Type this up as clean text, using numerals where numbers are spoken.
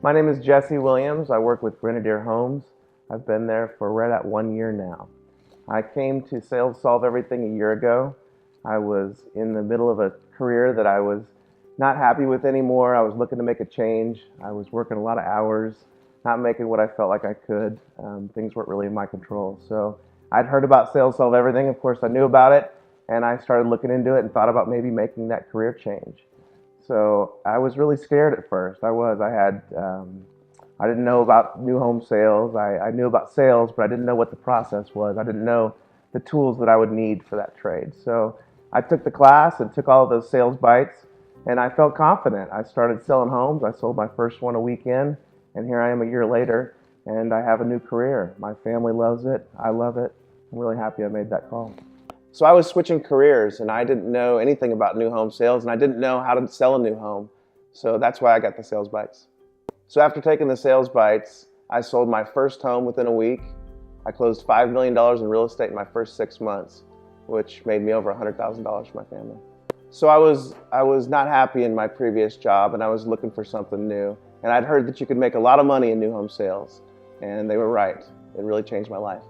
My name is Jesse Williams. I work with Grenadier Homes. I've been there for right at 1 year now. I came to Sales Solve Everything a year ago. I was in the middle of a career that I was not happy with anymore. I was looking to make a change. I was working a lot of hours, not making what I felt like I could. Things weren't really in my control. So I'd heard about Sales Solve Everything. Of course, I knew about it, and I started looking into it and thought about maybe making that career change. So I was really scared at first. I didn't know about new home sales. I knew about sales, but I didn't know what the process was. I didn't know the tools that I would need for that trade. So I took the class and took all of those sales bites, and I felt confident. I started selling homes. I sold my first one a weekend, and here I am a year later, and I have a new career. My family loves it. I love it. I'm really happy I made that call. So I was switching careers, and I didn't know anything about new home sales, and I didn't know how to sell a new home. So that's why I got the sales bites. So after taking the sales bites, I sold my first home within a week. I closed $5 million in real estate in my first 6 months, which made me over $100,000 for my family. So I was not happy in my previous job, and I was looking for something new. And I'd heard that you could make a lot of money in new home sales, and they were right. It really changed my life.